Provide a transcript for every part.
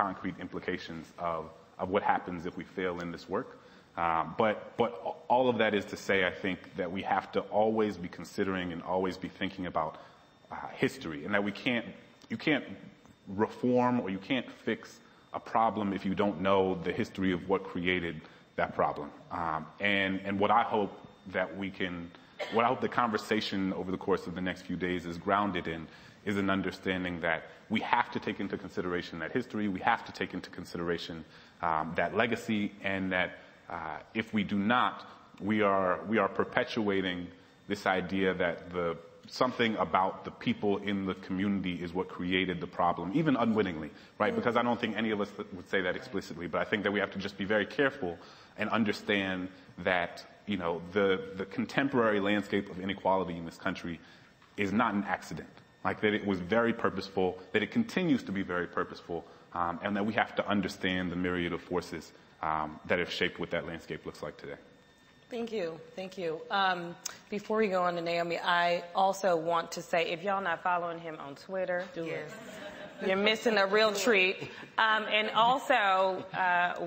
concrete implications of what happens if we fail in this work. But all of that is to say, I think that we have to always be considering and always be thinking about history, and that you can't reform or you can't fix a problem if you don't know the history of what created that problem. And what I hope the conversation over the course of the next few days is grounded in is an understanding that we have to take into consideration that history, we have to take into consideration that legacy, and that if we do not, we are perpetuating this idea that something about the people in the community is what created the problem, even unwittingly, right? Because I don't think any of us would say that explicitly, but I think that we have to just be very careful and understand that, you know, the contemporary landscape of inequality in this country is not an accident. Like, that it was very purposeful, that it continues to be very purposeful, and that we have to understand the myriad of forces that have shaped what that landscape looks like today. Thank you. Thank you. Before we go on to Naomi, I also want to say, if y'all not following him on Twitter, do it. You're missing a real treat. And also,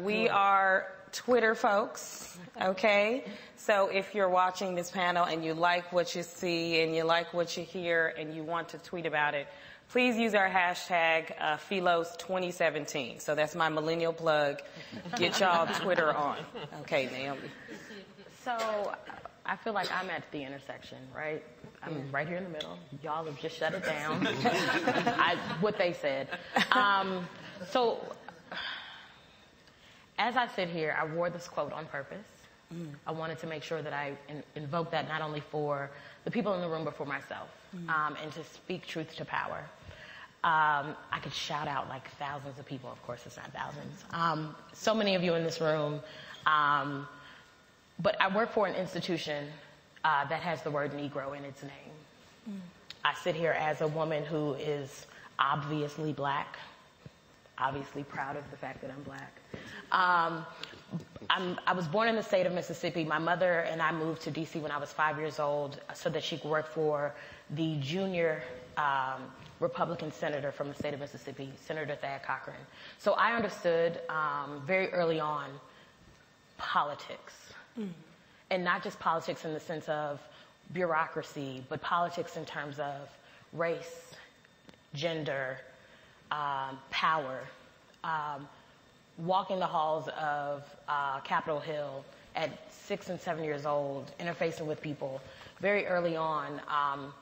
we are Twitter folks, okay? So if you're watching this panel and you like what you see and you like what you hear and you want to tweet about it, please use our hashtag Philos2017. So that's my millennial plug. Get y'all Twitter on. Okay, Naomi. So I feel like I'm at the intersection, right? I'm right here in the middle. Y'all have just shut it down. What they said. So as I sit here, I wore this quote on purpose. I wanted to make sure that I invoke that not only for the people in the room, but for myself, and to speak truth to power. I could shout out like thousands of people. Of course, it's not thousands. So many of you in this room. But I work for an institution that has the word Negro in its name. I sit here as a woman who is obviously black, obviously proud of the fact that I'm black. I was born in the state of Mississippi. My mother and I moved to D.C. when I was 5 years old so that she could work for the junior Republican senator from the state of Mississippi, Senator Thad Cochran. So I understood very early on politics. And not just politics in the sense of bureaucracy, but politics in terms of race, gender, power. Walking the halls of Capitol Hill at 6 and 7 years old, interfacing with people very early on,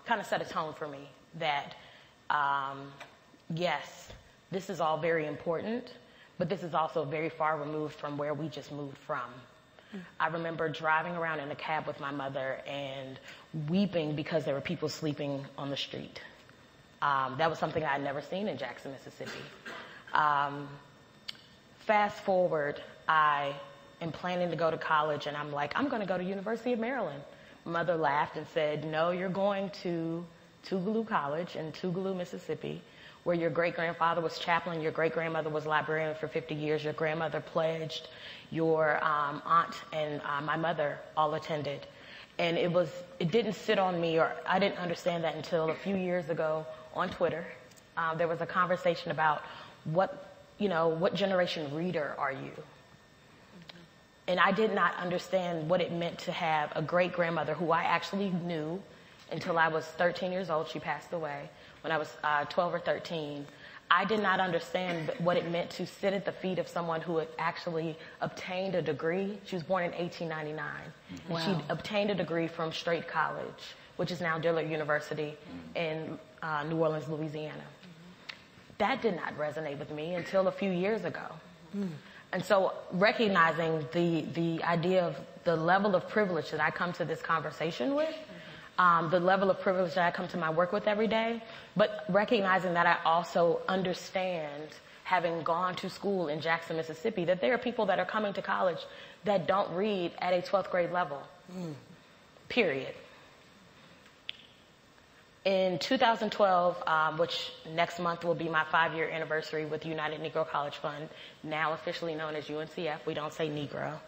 kind of set a tone for me that, yes, this is all very important, but this is also very far removed from where we just moved from. I remember driving around in a cab with my mother and weeping because there were people sleeping on the street. That was something I had never seen in Jackson, Mississippi. Fast forward, I am planning to go to college, and I'm like, I'm going to go to University of Maryland. My mother laughed and said, no, you're going to Tougaloo College in Tougaloo, Mississippi, where your great-grandfather was chaplain, your great-grandmother was librarian for 50 years, your grandmother pledged, your aunt and my mother all attended. And it didn't sit on me, or I didn't understand that until a few years ago on Twitter. There was a conversation about what generation reader are you? And I did not understand what it meant to have a great-grandmother who I actually knew until I was 13 years old. She passed away when I was 12 or 13. I did not understand what it meant to sit at the feet of someone who had actually obtained a degree. She was born in 1899. Wow. And she obtained a degree from Straight College, which is now Dillard University in New Orleans, Louisiana. That did not resonate with me until a few years ago. And so recognizing the idea of the level of privilege that I come to this conversation with, the level of privilege that I come to my work with every day, but recognizing that I also understand, having gone to school in Jackson, Mississippi, that there are people that are coming to college that don't read at a 12th grade level, period. In 2012, which next month will be my 5-year anniversary with the United Negro College Fund, now officially known as UNCF, we don't say Negro,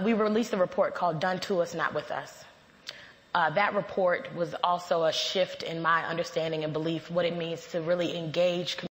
we released a report called Done to Us, Not With Us. That report was also a shift in my understanding and belief what it means to really engage